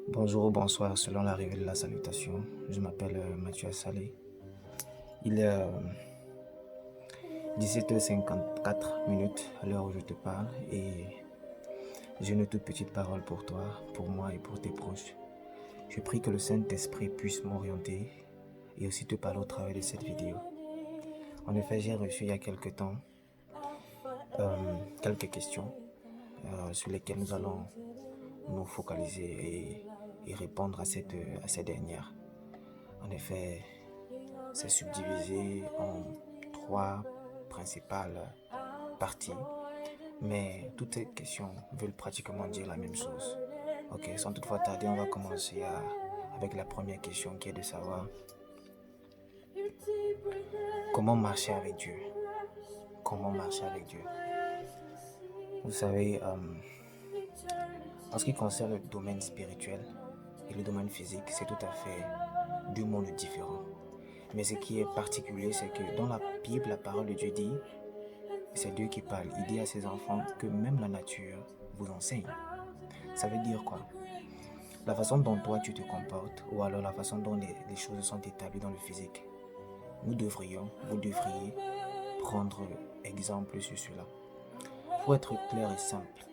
Bonjour ou bonsoir selon l'arrivée de la salutation. Je m'appelle Mathieu Salé. Il est 17h54 à l'heure où je te parle et j'ai une toute petite parole pour toi, pour moi et pour tes proches. Je prie que le Saint-Esprit puisse m'orienter et aussi te parler au travers de cette vidéo. En effet, j'ai reçu il y a quelques temps quelques questions sur lesquelles nous allons nous focaliser et répondre à ces dernières. En effet, c'est subdivisé en trois principales parties, mais toutes ces questions veulent pratiquement dire la même chose. Ok, sans toutefois tarder, on va commencer avec la première question qui est de savoir comment marcher avec Dieu. Comment marcher avec Dieu. Vous savez, en ce qui concerne le domaine spirituel et le domaine physique, c'est tout à fait deux mondes différents. Mais ce qui est particulier, c'est que dans la Bible, la parole de Dieu dit, c'est Dieu qui parle, il dit à ses enfants que même la nature vous enseigne. Ça veut dire quoi? La façon dont toi tu te comportes, ou alors la façon dont les choses sont établies dans le physique. Vous devriez prendre exemple sur cela. Pour être clair et simple,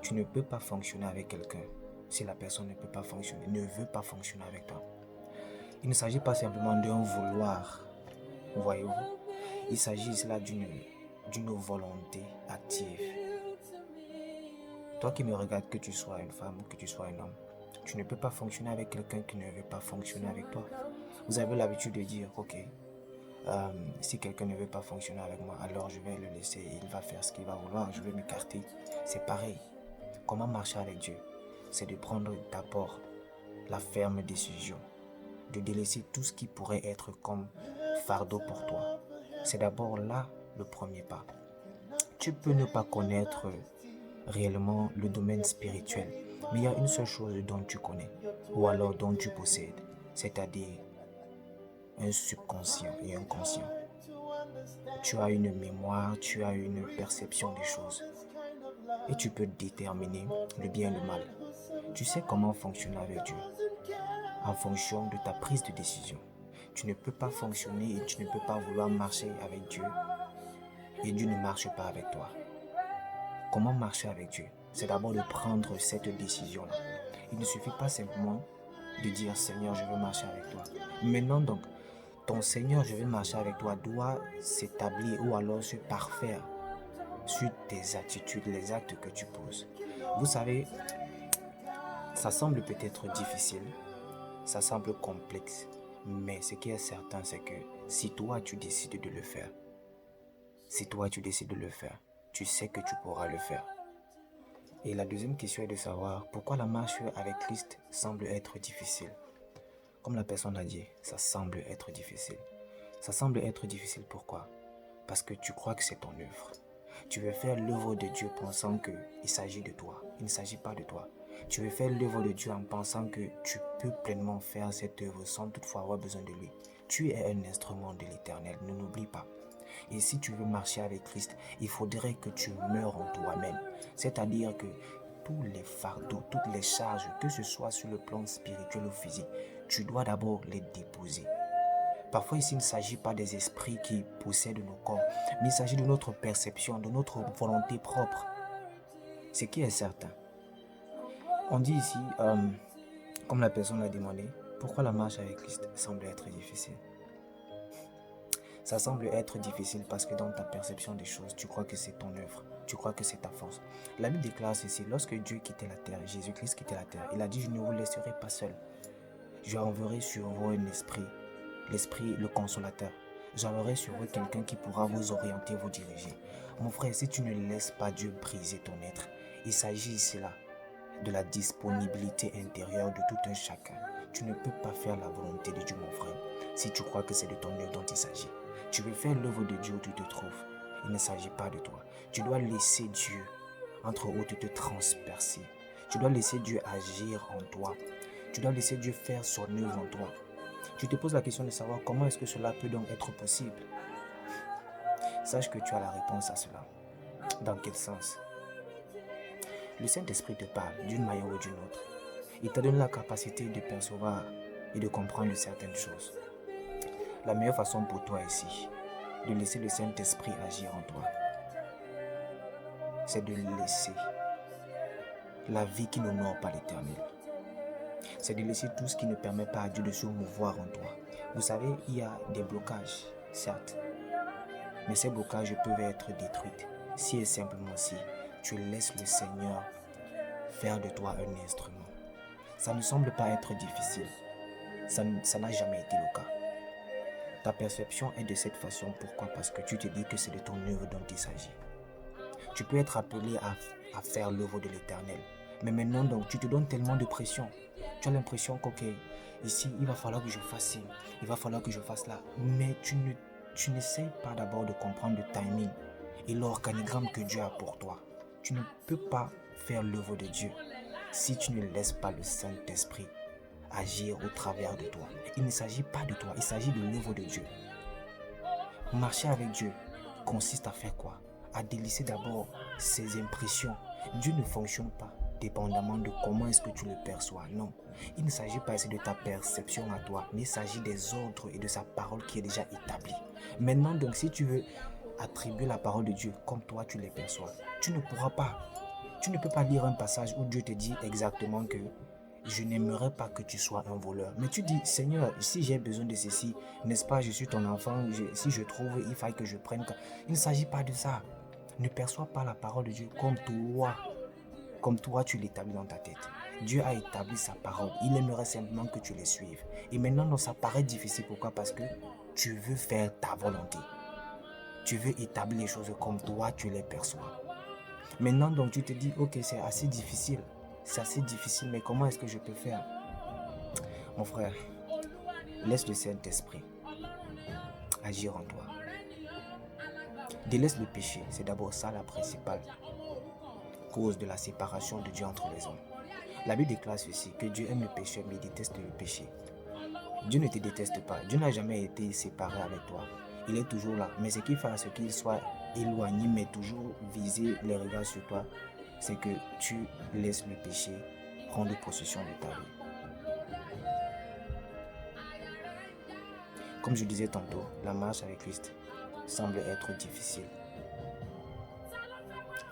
tu ne peux pas fonctionner avec quelqu'un si la personne ne peut pas fonctionner, ne veut pas fonctionner avec toi. Il ne s'agit pas simplement d'un vouloir, voyez-vous. Il s'agit là d'une volonté active. Toi qui me regardes, que tu sois une femme ou que tu sois un homme, tu ne peux pas fonctionner avec quelqu'un qui ne veut pas fonctionner avec toi. Vous avez l'habitude de dire, ok, si quelqu'un ne veut pas fonctionner avec moi, alors je vais le laisser, il va faire ce qu'il va vouloir, je vais m'écarter. C'est pareil. Comment marcher avec Dieu? C'est de prendre d'abord la ferme décision, de délaisser tout ce qui pourrait être comme fardeau pour toi. C'est d'abord là le premier pas. Tu peux ne pas connaître réellement le domaine spirituel, mais il y a une seule chose dont tu connais, ou alors dont tu possèdes, c'est-à-dire un subconscient et un conscient. Tu as une mémoire, tu as une perception des choses, et tu peux déterminer le bien et le mal. Tu sais comment fonctionner avec Dieu, en fonction de ta prise de décision. Tu ne peux pas fonctionner et tu ne peux pas vouloir marcher avec Dieu, et Dieu ne marche pas avec toi. Comment marcher avec Dieu? C'est d'abord de prendre cette décision-là. Il ne suffit pas simplement de dire Seigneur, je veux marcher avec toi. Maintenant donc, ton Seigneur, je veux marcher avec toi doit s'établir ou alors se parfaire sur tes attitudes, les actes que tu poses. Vous savez, ça semble peut-être difficile, ça semble complexe, mais ce qui est certain, c'est que si toi tu décides de le faire, tu sais que tu pourras le faire. Et la deuxième question est de savoir pourquoi la marche avec Christ semble être difficile. Comme la personne l'a dit, ça semble être difficile. Ça semble être difficile pourquoi? Parce que tu crois que c'est ton œuvre. Tu veux faire l'œuvre de Dieu pensant qu'il s'agit de toi. Il ne s'agit pas de toi. Tu veux faire l'œuvre de Dieu en pensant que tu peux pleinement faire cette œuvre sans toutefois avoir besoin de lui. Tu es un instrument de l'Éternel, ne l'oublie pas. Et si tu veux marcher avec Christ, il faudrait que tu meurs en toi-même. C'est-à-dire que tous les fardeaux, toutes les charges, que ce soit sur le plan spirituel ou physique, tu dois d'abord les déposer. Parfois ici, il ne s'agit pas des esprits qui possèdent nos corps, mais il s'agit de notre perception, de notre volonté propre. Ce qui est certain. On dit ici, comme la personne l'a demandé, pourquoi la marche avec Christ semble être difficile. Ça semble être difficile parce que dans ta perception des choses, tu crois que c'est ton œuvre, tu crois que c'est ta force. La Bible déclare ceci, lorsque Dieu quittait la terre, Jésus-Christ quittait la terre, il a dit, je ne vous laisserai pas seul. Je enverrai sur vous un esprit, l'esprit, le consolateur. J'enverrai sur vous quelqu'un qui pourra vous orienter, vous diriger. Mon frère, si tu ne laisses pas Dieu briser ton être, il s'agit ici là de la disponibilité intérieure de tout un chacun. Tu ne peux pas faire la volonté de Dieu, mon frère, si tu crois que c'est de ton œuvre dont il s'agit. Tu veux faire l'œuvre de Dieu où tu te trouves. Il ne s'agit pas de toi. Tu dois laisser Dieu, entre autres, te transpercer. Tu dois laisser Dieu agir en toi. Tu dois laisser Dieu faire son œuvre en toi. Tu te poses la question de savoir comment est-ce que cela peut donc être possible. Sache que tu as la réponse à cela. Dans quel sens? Le Saint-Esprit te parle d'une manière ou d'une autre. Il t'a donné la capacité de percevoir et de comprendre certaines choses. La meilleure façon pour toi ici, de laisser le Saint-Esprit agir en toi, c'est de laisser la vie qui n'honore pas l'Éternel. C'est de laisser tout ce qui ne permet pas à Dieu de se mouvoir en toi. Vous savez, il y a des blocages, certes, mais ces blocages peuvent être détruits si et simplement si tu laisses le Seigneur faire de toi un instrument. Ça ne semble pas être difficile. Ça n'a jamais été le cas. Ta perception est de cette façon. Pourquoi? Parce que tu te dis que c'est de ton œuvre dont il s'agit. Tu peux être appelé à faire l'œuvre de l'Éternel. Mais maintenant, donc, tu te donnes tellement de pression. Tu as l'impression qu'ok, ici, il va falloir que je fasse ci, il va falloir que je fasse là. Mais tu n'essayes pas d'abord de comprendre le timing et l'organigramme que Dieu a pour toi. Tu ne peux pas faire l'œuvre de Dieu si tu ne laisses pas le Saint-Esprit agir au travers de toi. Il ne s'agit pas de toi, il s'agit de l'œuvre de Dieu. Marcher avec Dieu consiste à faire quoi? À délaisser d'abord ses impressions. Dieu ne fonctionne pas dépendamment de comment est-ce que tu le perçois. Non, il ne s'agit pas ici de ta perception à toi, mais il s'agit des ordres et de sa parole qui est déjà établie. Maintenant donc, si tu veux attribuer la parole de Dieu comme toi tu les perçois, tu ne pourras pas. Tu ne peux pas lire un passage où Dieu te dit exactement que je n'aimerais pas que tu sois un voleur. Mais tu dis, Seigneur, si j'ai besoin de ceci, n'est-ce pas, je suis ton enfant, si je trouve, il faille que je prenne. Il ne s'agit pas de ça. Ne perçois pas la parole de Dieu comme toi tu l'établis dans ta tête. Dieu a établi sa parole. Il aimerait simplement que tu les suives. Et maintenant, donc, ça paraît difficile. Pourquoi? Parce que tu veux faire ta volonté. Tu veux établir les choses comme toi tu les perçois. Maintenant, donc, tu te dis, ok, c'est assez difficile, mais comment est-ce que je peux faire? Mon frère, laisse le Saint-Esprit agir en toi. Délaisse le péché, c'est d'abord ça la principale cause de la séparation de Dieu entre les hommes. La Bible déclare ceci, que Dieu aime le péché, mais il déteste le péché. Dieu ne te déteste pas, Dieu n'a jamais été séparé avec toi. Il est toujours là, mais ce qui fait à ce qu'il soit éloigné, mais toujours viser les regards sur toi, c'est que tu laisses le péché prendre possession de ta vie. Comme je disais tantôt, la marche avec Christ semble être difficile.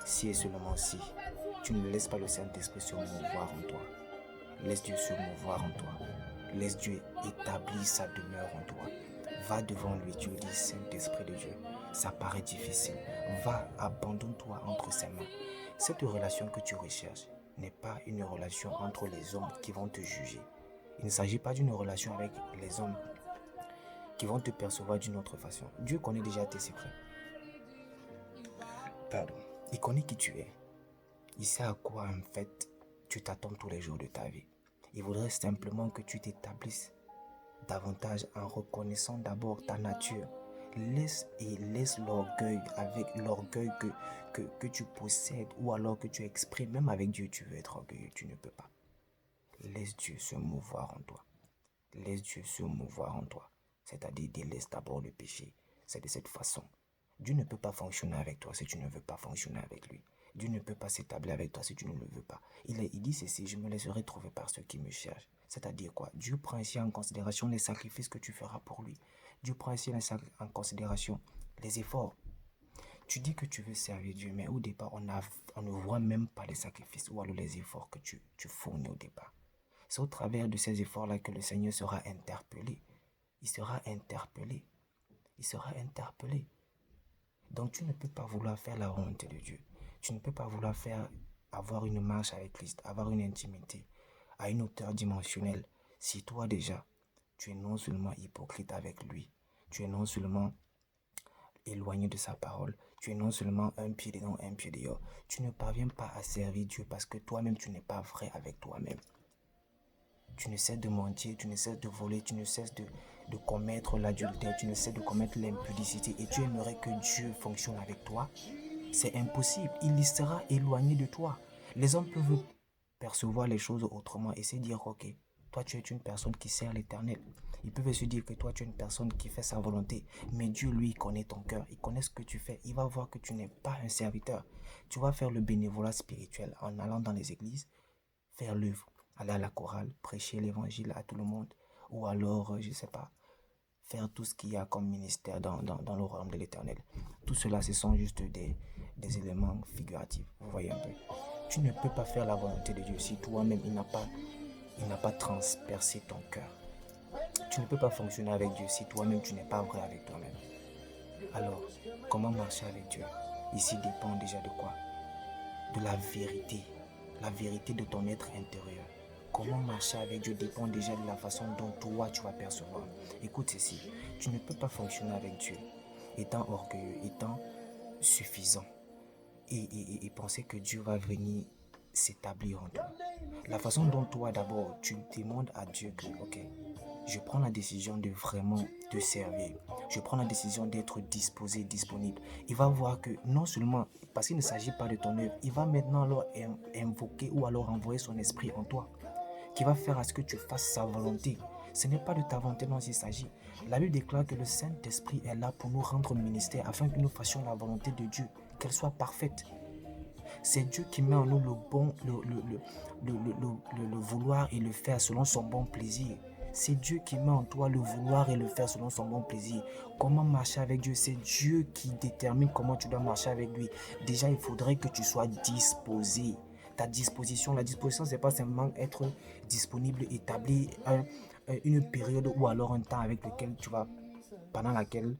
Si et seulement si tu ne laisses pas le Saint-Esprit se mouvoir en toi. Laisse Dieu se mouvoir en toi. Laisse Dieu établir sa demeure en toi. Va devant lui, tu lui dis, Saint-Esprit de Dieu, ça paraît difficile. Va, abandonne-toi entre ses mains. Cette relation que tu recherches n'est pas une relation entre les hommes qui vont te juger. Il ne s'agit pas d'une relation avec les hommes qui vont te percevoir d'une autre façon. Dieu connaît déjà tes secrets. Pardon. Il connaît qui tu es. Il sait à quoi, en fait, tu t'attends tous les jours de ta vie. Il voudrait simplement que tu t'établisses davantage en reconnaissant d'abord ta nature. Laisse l'orgueil, avec l'orgueil que tu possèdes ou alors que tu exprimes. Même avec Dieu, tu veux être orgueilleux, tu ne peux pas. Laisse Dieu se mouvoir en toi. Laisse Dieu se mouvoir en toi. C'est-à-dire, délaisse d'abord le péché. C'est de cette façon. Dieu ne peut pas fonctionner avec toi si tu ne veux pas fonctionner avec lui. Dieu ne peut pas s'établir avec toi si tu ne le veux pas. Il dit ceci, je me laisserai trouver par ceux qui me cherchent. C'est-à-dire quoi? Dieu prend ici en considération les sacrifices que tu feras pour lui. Dieu prend ici en considération les efforts. Tu dis que tu veux servir Dieu, mais au départ, on ne voit même pas les sacrifices ou alors les efforts que tu fournis au départ. C'est au travers de ces efforts-là que le Seigneur sera interpellé. Il sera interpellé. Il sera interpellé. Donc tu ne peux pas vouloir faire la volonté de Dieu. Tu ne peux pas vouloir avoir une marche avec Christ, avoir une intimité à une hauteur dimensionnelle. Si toi déjà, tu es non seulement hypocrite avec lui, tu es non seulement éloigné de sa parole, tu es non seulement un pied dedans, un pied dehors. Tu ne parviens pas à servir Dieu parce que toi-même tu n'es pas vrai avec toi-même. Tu ne cesses de mentir, tu ne cesses de voler, tu ne cesses de commettre l'adultère, tu ne cesses de commettre l'impudicité et tu aimerais que Dieu fonctionne avec toi. C'est impossible, il sera éloigné de toi. Les hommes peuvent percevoir les choses autrement et se dire, ok, toi tu es une personne qui sert l'Éternel. Ils peuvent se dire que toi tu es une personne qui fait sa volonté, mais Dieu lui connaît ton cœur, il connaît ce que tu fais, il va voir que tu n'es pas un serviteur. Tu vas faire le bénévolat spirituel en allant dans les églises, faire l'œuvre, aller à la chorale, prêcher l'évangile à tout le monde, ou alors, je ne sais pas, faire tout ce qu'il y a comme ministère dans le royaume de l'Éternel. Tout cela, ce sont juste des éléments figuratifs. Vous voyez un peu. Tu ne peux pas faire la volonté de Dieu si toi-même, il n'a pas transpercé ton cœur. Tu ne peux pas fonctionner avec Dieu si toi-même, tu n'es pas vrai avec toi-même. Alors, comment marcher avec Dieu? Ici dépend déjà de quoi? De la vérité de ton être intérieur. Comment marcher avec Dieu dépend déjà de la façon dont toi tu vas percevoir. Écoute ceci, tu ne peux pas fonctionner avec Dieu étant orgueilleux, étant suffisant et penser que Dieu va venir s'établir en toi. La façon dont toi d'abord tu demandes à Dieu que, ok, je prends la décision de vraiment te servir. Je prends la décision d'être disposé, disponible. Il va voir que non seulement, parce qu'il ne s'agit pas de ton œuvre, il va maintenant alors invoquer ou alors envoyer son esprit en toi, qui va faire à ce que tu fasses sa volonté. Ce n'est pas de ta volonté dont il s'agit. La Bible déclare que le Saint-Esprit est là pour nous rendre ministère afin que nous fassions la volonté de Dieu, qu'elle soit parfaite. C'est Dieu qui met en nous le vouloir et le faire selon son bon plaisir. C'est Dieu qui met en toi le vouloir et le faire selon son bon plaisir. Comment marcher avec Dieu? C'est Dieu qui détermine comment tu dois marcher avec lui. Déjà, il faudrait que tu sois disposé. Ta disposition, la disposition, c'est pas simplement être disponible, établir une période ou alors un temps avec lequel tu vas, pendant laquelle,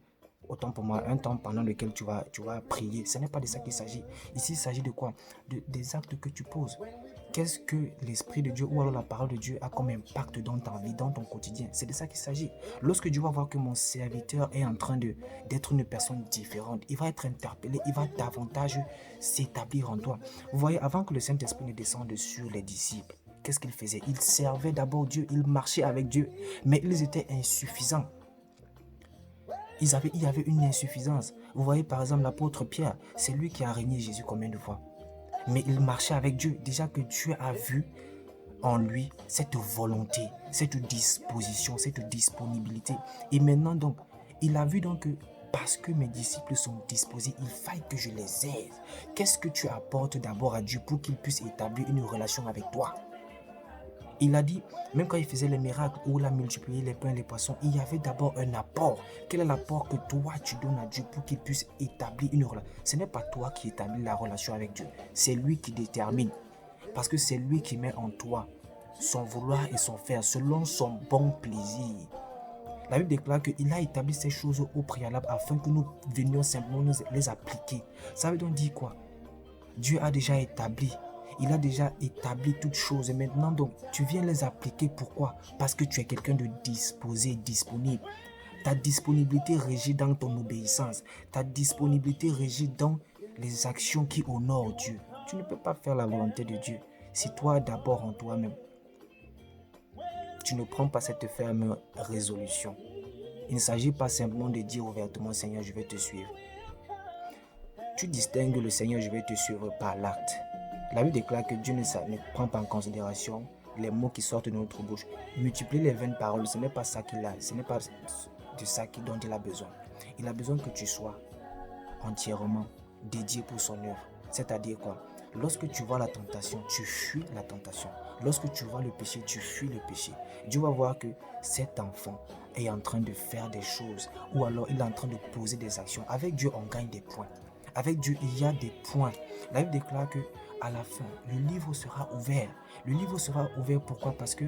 autant pour moi, un temps pendant lequel tu vas prier. Ce n'est pas de ça qu'il s'agit. Ici, il s'agit de quoi? Des actes que tu poses. Qu'est-ce que l'Esprit de Dieu ou alors la parole de Dieu a comme impact dans ta vie, dans ton quotidien? C'est de ça qu'il s'agit. Lorsque Dieu va voir que mon serviteur est en train d'être une personne différente, il va être interpellé, il va davantage s'établir en toi. Vous voyez, avant que le Saint-Esprit ne descende sur les disciples, qu'est-ce qu'ils faisaient? Ils servaient d'abord Dieu, ils marchaient avec Dieu, mais ils étaient insuffisants. Il y avait une insuffisance. Vous voyez par exemple l'apôtre Pierre, c'est lui qui a régné Jésus combien de fois? Mais il marchait avec Dieu. Déjà que Dieu a vu en lui cette volonté, cette disposition, cette disponibilité. Et maintenant donc, il a vu donc que parce que mes disciples sont disposés, il faille que je les aide. Qu'est-ce que tu apportes d'abord à Dieu pour qu'il puisse établir une relation avec toi? Il a dit, même quand il faisait les miracles où il a multiplié les pains et les poissons, il y avait d'abord un apport. Quel est l'apport que toi tu donnes à Dieu pour qu'il puisse établir une relation? Ce n'est pas toi qui établis la relation avec Dieu, c'est lui qui détermine. Parce que c'est lui qui met en toi son vouloir et son faire selon son bon plaisir. La Bible déclare qu'il a établi ces choses au préalable afin que nous venions simplement nous les appliquer. Ça veut donc dire quoi? Dieu a déjà établi. Il a déjà établi toutes choses et maintenant donc tu viens les appliquer. Pourquoi? Parce que tu es quelqu'un de disposé, disponible. Ta disponibilité régit dans ton obéissance. Ta disponibilité régit dans les actions qui honorent Dieu. Tu ne peux pas faire la volonté de Dieu si toi d'abord en toi-même, tu ne prends pas cette ferme résolution. Il ne s'agit pas simplement de dire ouvertement, Seigneur, je vais te suivre. Tu distingues le Seigneur, je vais te suivre par l'acte. La Bible déclare que Dieu ne prend pas en considération les mots qui sortent de notre bouche. Multiplier les vaines paroles, ce n'est pas ça qu'il a, ce n'est pas de ça dont il a besoin. Il a besoin que tu sois entièrement dédié pour son œuvre. C'est-à-dire quoi? Lorsque tu vois la tentation, tu fuis la tentation. Lorsque tu vois le péché, tu fuis le péché. Dieu va voir que cet enfant est en train de faire des choses ou alors il est en train de poser des actions. Avec Dieu, on gagne des points. Avec Dieu, il y a des points. La Bible déclare que à la fin, le livre sera ouvert. Le livre sera ouvert pourquoi? Parce que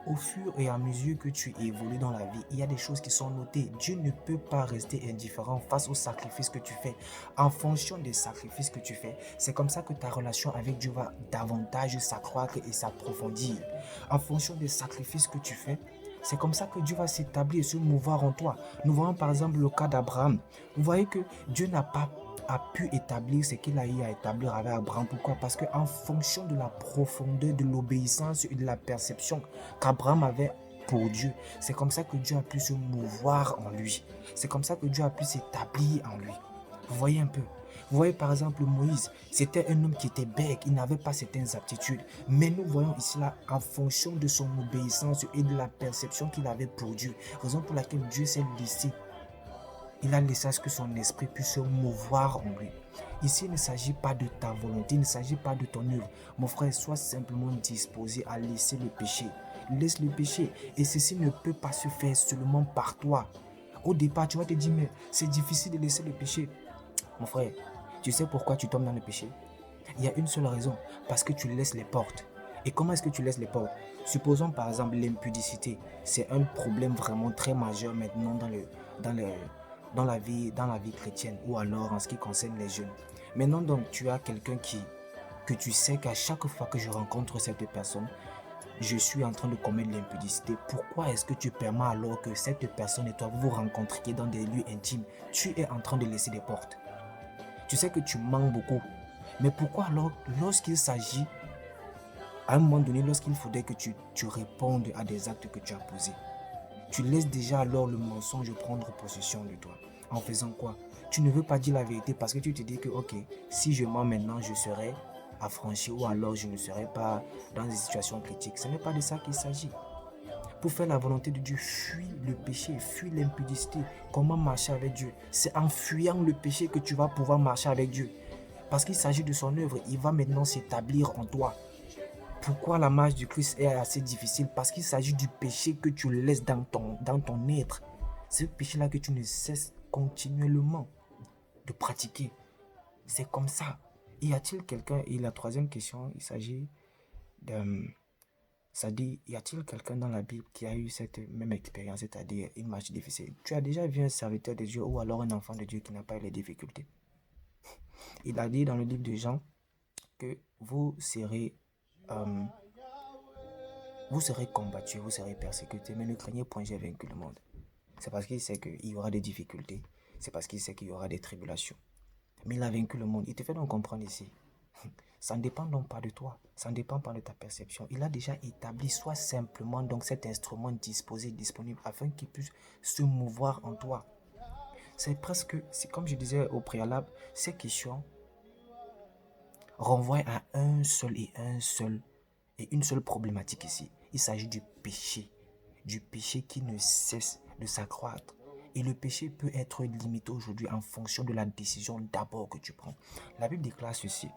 au fur et à mesure que tu évolues dans la vie, il y a des choses qui sont notées. Dieu ne peut pas rester indifférent face aux sacrifices que tu fais. En fonction des sacrifices que tu fais, c'est comme ça que ta relation avec Dieu va davantage s'accroître et s'approfondir. En fonction des sacrifices que tu fais, c'est comme ça que Dieu va s'établir et se mouvoir en toi. Nous voyons par exemple le cas d'Abraham. Vous voyez que Dieu a pu établir ce qu'il a eu à établir avec Abraham. Pourquoi? Parce qu'en fonction de la profondeur de l'obéissance et de la perception qu'Abraham avait pour Dieu, c'est comme ça que Dieu a pu se mouvoir en lui. C'est comme ça que Dieu a pu s'établir en lui. Vous voyez un peu? Vous voyez par exemple Moïse, c'était un homme qui était bègue, il n'avait pas certaines aptitudes. Mais nous voyons ici là, en fonction de son obéissance et de la perception qu'il avait pour Dieu, raison pour laquelle Dieu s'est laissé Il a laissé à ce que son esprit puisse se mouvoir en lui. Ici, il ne s'agit pas de ta volonté, il ne s'agit pas de ton œuvre. Mon frère, sois simplement disposé à laisser le péché. Laisse le péché. Et ceci ne peut pas se faire seulement par toi. Au départ, tu vas te dire, mais c'est difficile de laisser le péché. Mon frère, tu sais pourquoi tu tombes dans le péché? Il y a une seule raison, parce que tu laisses les portes. Et comment est-ce que tu laisses les portes? Supposons par exemple l'impudicité. C'est un problème vraiment très majeur maintenant dans la vie chrétienne ou alors en ce qui concerne les jeunes. Maintenant donc tu as quelqu'un que tu sais qu'à chaque fois que je rencontre cette personne, je suis en train de commettre l'impudicité. Pourquoi est-ce que tu permets alors que cette personne et toi vous rencontriez dans des lieux intimes? Tu es en train de laisser des portes. Tu sais que tu mens beaucoup. Mais pourquoi alors, lorsqu'il s'agit, à un moment donné, lorsqu'il faudrait que tu répondes à des actes que tu as posés, tu laisses déjà alors le mensonge prendre possession de toi. En faisant quoi? Tu ne veux pas dire la vérité parce que tu te dis que, ok, si je mens maintenant, je serai affranchi ou alors je ne serai pas dans des situations critiques. Ce n'est pas de ça qu'il s'agit. Pour faire la volonté de Dieu, fuis le péché, fuis l'impudicité. Comment marcher avec Dieu? C'est en fuyant le péché que tu vas pouvoir marcher avec Dieu. Parce qu'il s'agit de son œuvre, il va maintenant s'établir en toi. Pourquoi la marche du Christ est assez difficile? Parce qu'il s'agit du péché que tu laisses dans ton être. Ce péché-là que tu ne cesses continuellement de pratiquer. C'est comme ça. Y a-t-il quelqu'un, et la troisième question, il s'agit de... Ça dit, y a-t-il quelqu'un dans la Bible qui a eu cette même expérience, c'est-à-dire une marche difficile? Tu as déjà vu un serviteur de Dieu ou alors un enfant de Dieu qui n'a pas eu les difficultés? Il a dit dans le livre de Jean que vous serez combattus, vous serez persécutés, mais ne craignez point, j'ai vaincu le monde. C'est parce qu'il sait qu'il y aura des difficultés, c'est parce qu'il sait qu'il y aura des tribulations. Mais il a vaincu le monde. Il te fait donc comprendre ici. Ça ne dépend donc pas de toi, ça ne dépend pas de ta perception. Il a déjà établi, soit simplement donc cet instrument disposé, disponible, afin qu'il puisse se mouvoir en toi. C'est comme je disais au préalable, ces questions renvoient à une seule problématique ici. Il s'agit du péché qui ne cesse de s'accroître. Et le péché peut être limité aujourd'hui en fonction de la décision d'abord que tu prends. La Bible déclare ceci.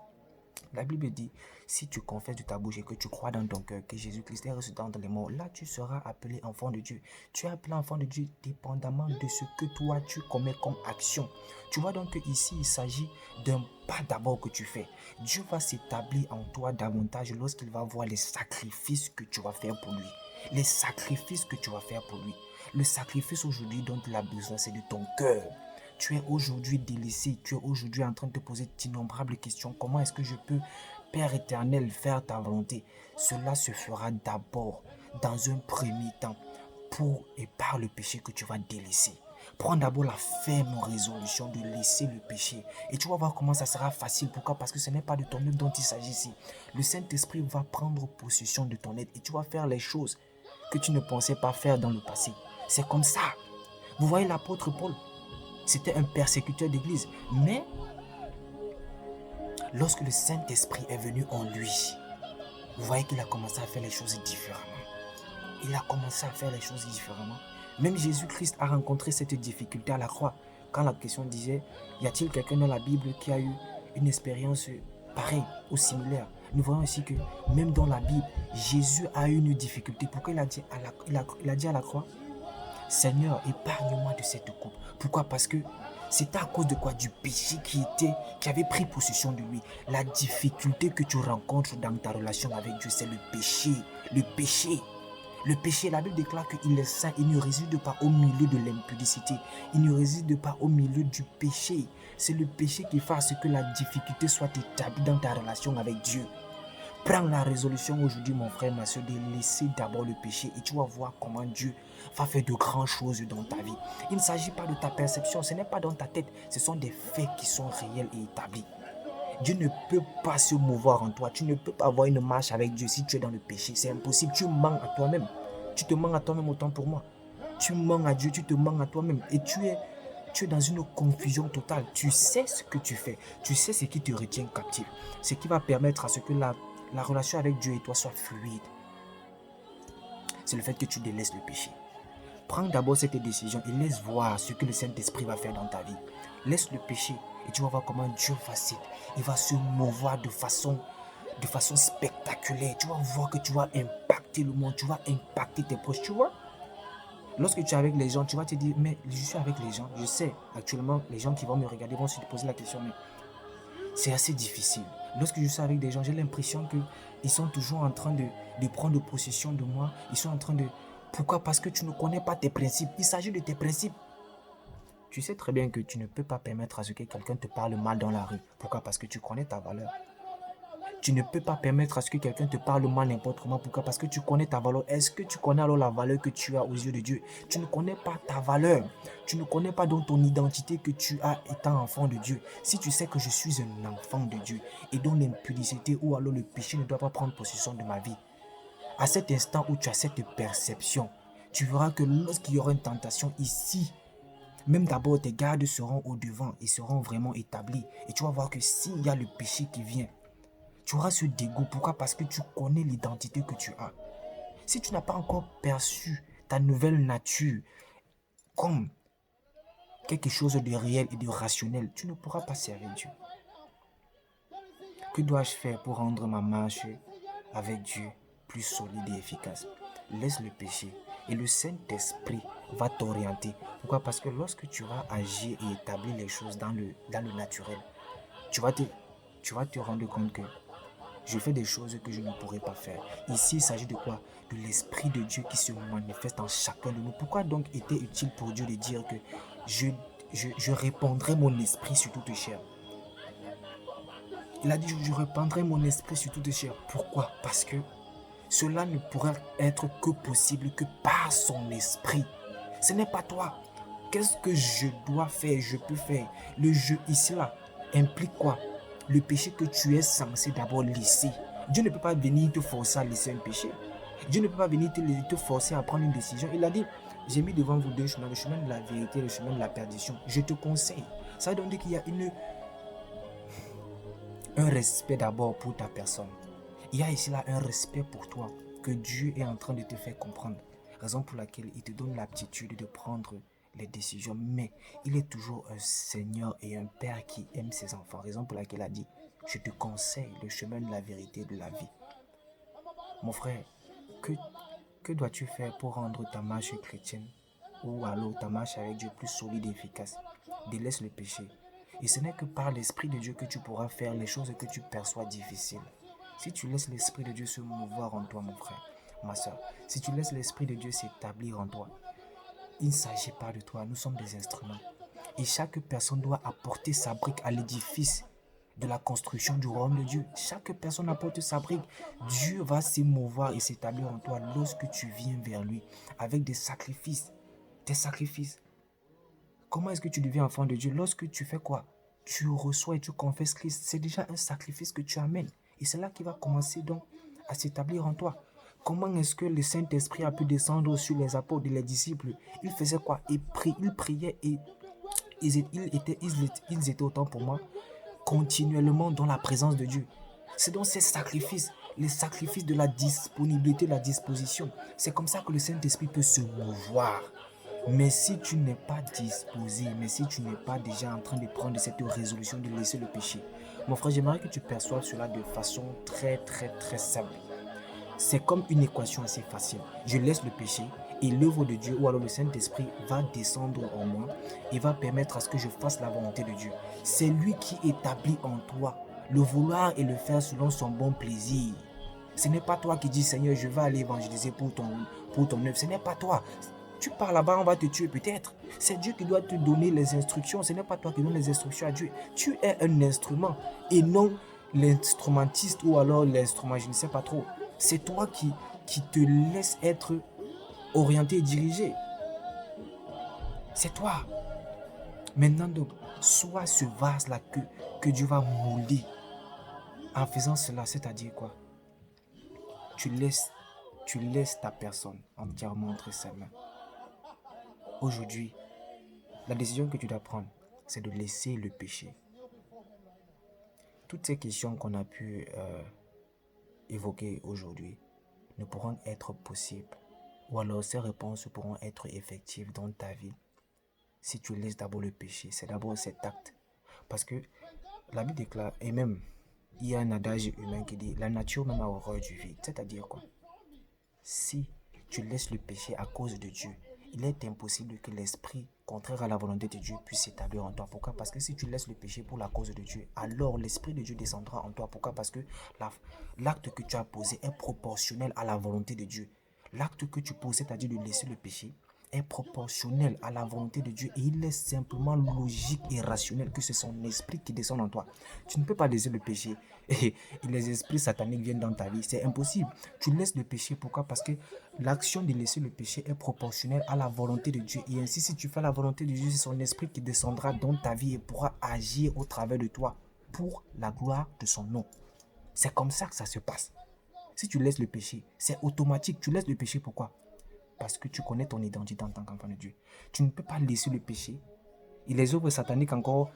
La Bible dit, si tu confesses de ta bouche et que tu crois dans ton cœur que Jésus-Christ est ressuscité d'entre les morts, là tu seras appelé enfant de Dieu. Tu es appelé enfant de Dieu dépendamment de ce que toi tu commets comme action. Tu vois donc qu'ici il s'agit d'un pas d'abord que tu fais. Dieu va s'établir en toi davantage lorsqu'il va voir les sacrifices que tu vas faire pour lui. Les sacrifices que tu vas faire pour lui. Le sacrifice aujourd'hui dont il a besoin, c'est de ton cœur. Tu es aujourd'hui délaissé, tu es aujourd'hui en train de te poser d'innombrables questions. Comment est-ce que je peux, Père éternel, faire ta volonté? Cela se fera d'abord, dans un premier temps, pour et par le péché que tu vas délaisser. Prends d'abord la ferme résolution de laisser le péché. Et tu vas voir comment ça sera facile. Pourquoi? Parce que ce n'est pas de ton œuvre dont il s'agit ici. Le Saint-Esprit va prendre possession de ton être et tu vas faire les choses que tu ne pensais pas faire dans le passé. C'est comme ça. Vous voyez l'apôtre Paul? C'était un persécuteur d'église. Mais lorsque le Saint-Esprit est venu en lui, vous voyez qu'il a commencé à faire les choses différemment. Il a commencé à faire les choses différemment. Même Jésus-Christ a rencontré cette difficulté à la croix. Quand la question disait, y a-t-il quelqu'un dans la Bible qui a eu une expérience pareille ou similaire? Nous voyons ici que même dans la Bible, Jésus a eu une difficulté. Pourquoi il a dit à la croix, Seigneur, épargne-moi de cette coupe. Pourquoi? Parce que c'était à cause de quoi? Du péché qui avait pris possession de lui. La difficulté que tu rencontres dans ta relation avec Dieu, c'est le péché. Le péché. Le péché, la Bible déclare qu'il est saint. Il ne réside pas au milieu de l'impudicité. Il ne réside pas au milieu du péché. C'est le péché qui fait à ce que la difficulté soit établie dans ta relation avec Dieu. Prends la résolution aujourd'hui, mon frère, ma soeur, de laisser d'abord le péché et tu vas voir comment Dieu va faire de grandes choses dans ta vie. Il ne s'agit pas de ta perception, ce n'est pas dans ta tête, ce sont des faits qui sont réels et établis. Dieu ne peut pas se mouvoir en toi, tu ne peux pas avoir une marche avec Dieu si tu es dans le péché, c'est impossible, tu mens à toi-même. Tu te mens à toi-même autant pour moi. Tu mens à Dieu, tu te mens à toi-même et tu es dans une confusion totale. Tu sais ce que tu fais, tu sais ce qui te retient captif, ce qui va permettre à ce que la relation avec Dieu et toi soit fluide. C'est le fait que tu délaisses le péché. Prends d'abord cette décision et laisse voir ce que le Saint-Esprit va faire dans ta vie. Laisse le péché et tu vas voir comment Dieu il va se mouvoir de façon spectaculaire. Tu vas voir que tu vas impacter le monde, tu vas impacter tes proches, tu vois. Lorsque tu es avec les gens, tu vas te dire, mais je suis avec les gens. Je sais, actuellement, les gens qui vont me regarder vont se poser la question, mais c'est assez difficile. Lorsque je suis avec des gens, j'ai l'impression qu'ils sont toujours en train de prendre possession de moi. Ils sont en train de... Pourquoi? Parce que tu ne connais pas tes principes. Il s'agit de tes principes. Tu sais très bien que tu ne peux pas permettre à ce que quelqu'un te parle mal dans la rue. Pourquoi? Parce que tu connais ta valeur. Tu ne peux pas permettre à ce que quelqu'un te parle mal n'importe comment. Pourquoi? Parce que tu connais ta valeur. Est-ce que tu connais alors la valeur que tu as aux yeux de Dieu? Tu ne connais pas ta valeur. Tu ne connais pas donc ton identité que tu as étant enfant de Dieu. Si tu sais que je suis un enfant de Dieu et dont l'impudicité ou alors le péché ne doit pas prendre possession de ma vie, à cet instant où tu as cette perception, tu verras que lorsqu'il y aura une tentation ici, même d'abord tes gardes seront au devant, ils seront vraiment établis. Et tu vas voir que s'il y a le péché qui vient, tu auras ce dégoût. Pourquoi? Parce que tu connais l'identité que tu as. Si tu n'as pas encore perçu ta nouvelle nature comme quelque chose de réel et de rationnel, tu ne pourras pas servir Dieu. Que dois-je faire pour rendre ma marche avec Dieu plus solide et efficace? Laisse le péché et le Saint-Esprit va t'orienter. Pourquoi? Parce que lorsque tu vas agir et établir les choses dans le naturel, tu vas te rendre compte que je fais des choses que je ne pourrais pas faire. Ici, il s'agit de quoi? De l'Esprit de Dieu qui se manifeste en chacun de nous. Pourquoi donc était utile pour Dieu de dire que je répandrai mon esprit sur toute chair? Il a dit, je répandrai mon esprit sur toute chair. Pourquoi? Parce que cela ne pourra être que possible que par son esprit. Ce n'est pas toi. Qu'est-ce que je dois faire, je peux faire? Le jeu ici là implique quoi? Le péché que tu es censé d'abord laisser. Dieu ne peut pas venir te forcer à laisser un péché. Dieu ne peut pas venir te forcer à prendre une décision. Il a dit, j'ai mis devant vous deux chemins, le chemin de la vérité et le chemin de la perdition. Je te conseille. Ça veut dire qu'il y a un respect d'abord pour ta personne. Il y a ici là un respect pour toi que Dieu est en train de te faire comprendre. Raison pour laquelle il te donne l'aptitude de prendre les décisions. Mais il est toujours un Seigneur et un Père qui aime ses enfants. Raison pour laquelle il a dit, je te conseille le chemin de la vérité et de la vie. Mon frère, que dois-tu faire pour rendre ta marche chrétienne ou alors ta marche avec Dieu plus solide et efficace? Délaisse le péché. Et ce n'est que par l'Esprit de Dieu que tu pourras faire les choses que tu perçois difficiles. Si tu laisses l'Esprit de Dieu se mouvoir en toi, mon frère, ma soeur, si tu laisses l'Esprit de Dieu s'établir en toi, il ne s'agit pas de toi, nous sommes des instruments. Et chaque personne doit apporter sa brique à l'édifice de la construction du royaume de Dieu. Chaque personne apporte sa brique. Dieu va s'émouvoir et s'établir en toi lorsque tu viens vers lui avec des sacrifices. Des sacrifices. Comment est-ce que tu deviens enfant de Dieu? Lorsque tu fais quoi? Tu reçois et tu confesses Christ. C'est déjà un sacrifice que tu amènes. Et c'est là qui va commencer donc à s'établir en toi. Comment est-ce que le Saint-Esprit a pu descendre sur les apôtres et les disciples? Ils faisaient quoi? Ils priaient et ils étaient autant pour moi continuellement dans la présence de Dieu. C'est donc ces sacrifices, les sacrifices de la disponibilité, la disposition. C'est comme ça que le Saint-Esprit peut se mouvoir. Mais si tu n'es pas disposé, mais si tu n'es pas déjà en train de prendre cette résolution de laisser le péché, mon frère, j'aimerais que tu perçoives cela de façon très simple. C'est comme une équation assez facile. Je laisse le péché et l'œuvre de Dieu ou alors le Saint-Esprit va descendre en moi et va permettre à ce que je fasse la volonté de Dieu. C'est lui qui établit en toi le vouloir et le faire selon son bon plaisir. Ce n'est pas toi qui dis, Seigneur, je vais aller évangéliser pour ton œuvre. Ce n'est pas toi. Tu pars là-bas, on va te tuer peut-être. C'est Dieu qui doit te donner les instructions. Ce n'est pas toi qui donnes les instructions à Dieu. Tu es un instrument et non l'instrumentiste ou alors l'instrument, je ne sais pas trop. C'est toi qui te laisse être orienté et dirigé. C'est toi. Maintenant donc, sois ce vase-là que Dieu va mouler. En faisant cela, c'est-à-dire quoi? Tu laisses ta personne entièrement entre ses mains. Aujourd'hui, la décision que tu dois prendre, c'est de laisser le péché. Toutes ces questions qu'on a pu évoquer aujourd'hui ne pourront être possibles Ou alors ces réponses pourront être effectives dans ta vie si tu laisses d'abord le péché. C'est d'abord cet acte. Parce que la Bible déclare, et même, il y a un adage humain qui dit, la nature même a horreur du vide. C'est-à-dire quoi? Si tu laisses le péché à cause de Dieu, il est impossible que l'esprit contraire à la volonté de Dieu puisse s'établir en toi. Pourquoi? Parce que si tu laisses le péché pour la cause de Dieu, alors l'esprit de Dieu descendra en toi. Pourquoi? Parce que l'acte que tu as posé est proportionnel à la volonté de Dieu. L'acte que tu poses, c'est-à-dire de laisser le péché, est proportionnel à la volonté de Dieu et il est simplement logique et rationnel que c'est son esprit qui descend en toi. Tu ne peux pas laisser le péché et les esprits sataniques viennent dans ta vie. C'est impossible. Tu laisses le péché. Pourquoi? Parce que l'action de laisser le péché est proportionnelle à la volonté de Dieu. Et ainsi, si tu fais la volonté de Dieu, c'est son esprit qui descendra dans ta vie et pourra agir au travers de toi pour la gloire de son nom. C'est comme ça que ça se passe. Si tu laisses le péché, c'est automatique. Tu laisses le péché, pourquoi? Parce que tu connais ton identité en tant qu'enfant de Dieu. Tu ne peux pas laisser le péché. Et les œuvres sataniques encore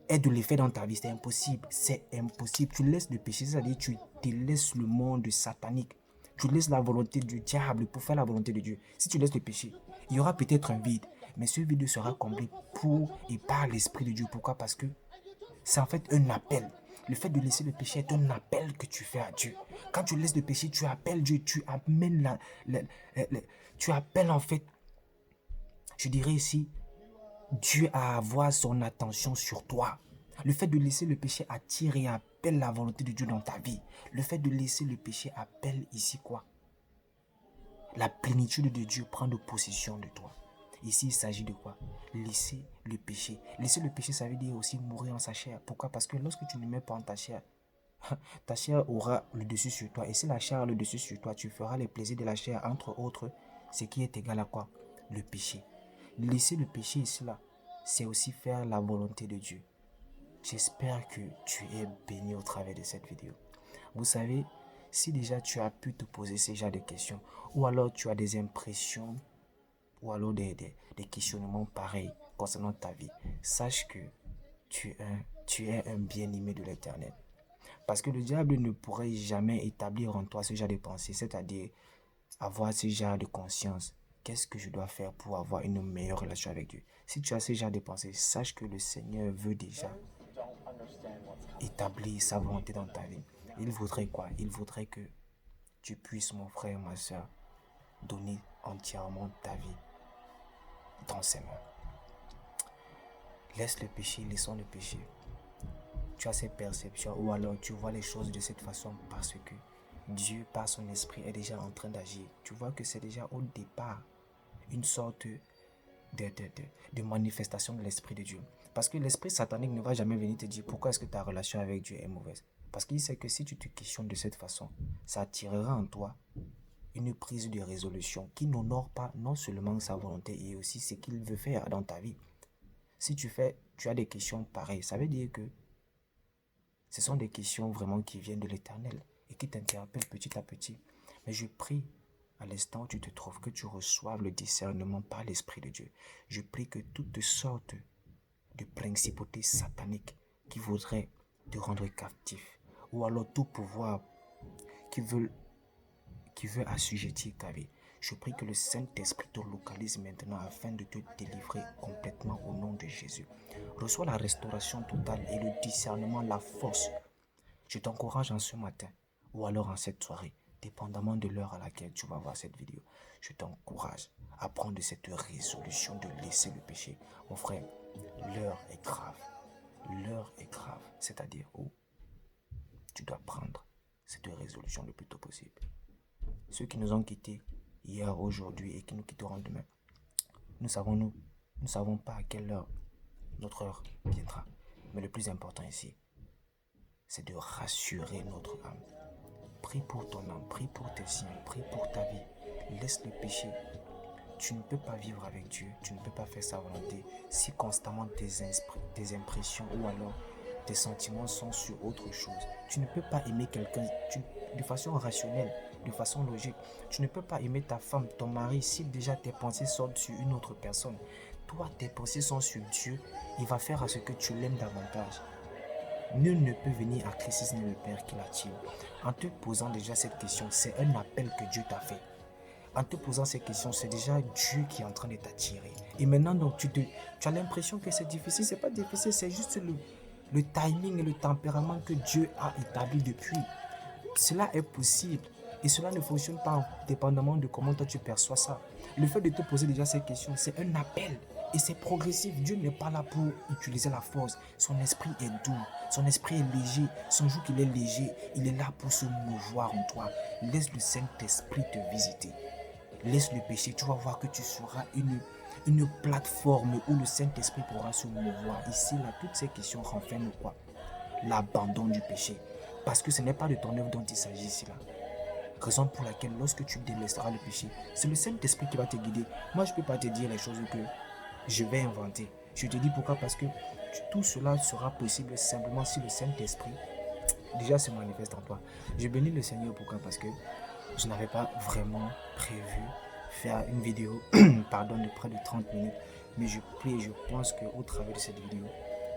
aident de l'effet dans ta vie. C'est impossible. C'est impossible. Tu laisses le péché, c'est-à-dire tu te laisses le monde satanique. Tu laisses la volonté du diable pour faire la volonté de Dieu. Si tu laisses le péché, il y aura peut-être un vide. Mais ce vide sera comblé pour et par l'Esprit de Dieu. Pourquoi? Parce que c'est en fait un appel. Le fait de laisser le péché est un appel que tu fais à Dieu. Quand tu laisses le péché, tu appelles Dieu, tu amènes tu appelles en fait, je dirais ici, Dieu à avoir son attention sur toi. Le fait de laisser le péché attire et appelle la volonté de Dieu dans ta vie. Le fait de laisser le péché appelle ici quoi? La plénitude de Dieu prend de possession de toi. Ici, il s'agit de quoi? Laisser le péché. Laisser le péché, ça veut dire aussi mourir en sa chair. Pourquoi? Parce que lorsque tu ne mets pas en ta chair aura le dessus sur toi. Et si la chair a le dessus sur toi, tu feras les plaisirs de la chair, entre autres, ce qui est égal à quoi? Le péché. Laisser le péché ici, là, c'est aussi faire la volonté de Dieu. J'espère que tu es béni au travers de cette vidéo. Vous savez, si déjà tu as pu te poser ce genre de questions, ou alors tu as des impressions, ou alors des questionnements pareils concernant ta vie, sache que tu es un bien-aimé de l'Éternel. Parce que le diable ne pourrait jamais établir en toi ce genre de pensée, c'est-à-dire avoir ce genre de conscience. Qu'est-ce que je dois faire pour avoir une meilleure relation avec Dieu? Si tu as ce genre de pensée, sache que le Seigneur veut déjà établir sa volonté dans ta vie. Il voudrait quoi? Il voudrait que tu puisses, mon frère, ma soeur, donner entièrement ta vie dans ses mains. Laisse le péché, laissons le péché. Tu as cette perception ou alors tu vois les choses de cette façon parce que Dieu, par son esprit, est déjà en train d'agir. Tu vois que c'est déjà au départ une sorte de manifestation de l'esprit de Dieu. Parce que l'esprit satanique ne va jamais venir te dire pourquoi est-ce que ta relation avec Dieu est mauvaise. Parce qu'il sait que si tu te questionnes de cette façon, ça attirera en toi une prise de résolution qui n'honore pas non seulement sa volonté et aussi ce qu'il veut faire dans ta vie. Si tu as des questions pareilles, ça veut dire que ce sont des questions vraiment qui viennent de l'Éternel et qui t'interpellent petit à petit. Mais je prie à l'instant où tu te trouves que tu reçoives le discernement par l'Esprit de Dieu. Je prie que toutes sortes de principautés sataniques qui voudraient te rendre captif ou alors tout pouvoir qui veut assujettir ta vie. Je prie que le Saint-Esprit te localise maintenant afin de te délivrer complètement au nom de Jésus. Reçois la restauration totale et le discernement, la force. Je t'encourage en ce matin ou alors en cette soirée, dépendamment de l'heure à laquelle tu vas voir cette vidéo. Je t'encourage à prendre cette résolution de laisser le péché. Mon frère, l'heure est grave. L'heure est grave. C'est-à-dire où tu dois prendre cette résolution le plus tôt possible. Ceux qui nous ont quittés hier, aujourd'hui et qui nous quitteront demain, nous ne savons pas à quelle heure notre heure viendra. Mais le plus important ici, c'est de rassurer notre âme. Prie pour ton âme, prie pour tes siens, prie pour ta vie. Laisse le péché. Tu ne peux pas vivre avec Dieu, tu ne peux pas faire sa volonté si constamment tes impressions ou alors tes sentiments sont sur autre chose. Tu ne peux pas aimer quelqu'un de façon rationnelle, de façon logique. Tu ne peux pas aimer ta femme, ton mari, si déjà tes pensées sortent sur une autre personne. Toi, tes pensées sont sur Dieu. Il va faire à ce que tu l'aimes davantage. Nul ne peut venir à Christ si ce n'est le Père qui l'attire. En te posant déjà cette question, c'est un appel que Dieu t'a fait. En te posant ces questions, c'est déjà Dieu qui est en train de t'attirer. Et maintenant, donc, tu as l'impression que c'est difficile. C'est pas difficile, c'est juste le timing et le tempérament que Dieu a établi depuis. Cela est possible. Et cela ne fonctionne pas dépendamment de comment toi tu perçois ça. Le fait de te poser déjà ces questions, c'est un appel. Et c'est progressif. Dieu n'est pas là pour utiliser la force. Son esprit est doux. Son esprit est léger. Son joug qu'il est léger, il est là pour se mouvoir en toi. Laisse le Saint-Esprit te visiter. Laisse le péché. Tu vas voir que tu seras une plateforme où le Saint-Esprit pourra se mouvoir. Ici, là, toutes ces questions renferment quoi? L'abandon du péché. Parce que ce n'est pas de ton œuvre dont il s'agit ici là. Raison pour laquelle lorsque tu délaisseras le péché, c'est le Saint-Esprit qui va te guider. Moi, je ne peux pas te dire les choses que je vais inventer. Je te dis pourquoi, parce que tout cela sera possible simplement si le Saint-Esprit déjà se manifeste en toi. Je bénis le Seigneur pourquoi, parce que je n'avais pas vraiment prévu faire une vidéo pardon, de près de 30 minutes. Mais je prie et je pense qu'au travers de cette vidéo,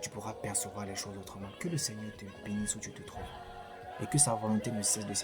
tu pourras percevoir les choses autrement. Que le Seigneur te bénisse où tu te trouves. Et que sa volonté ne cesse de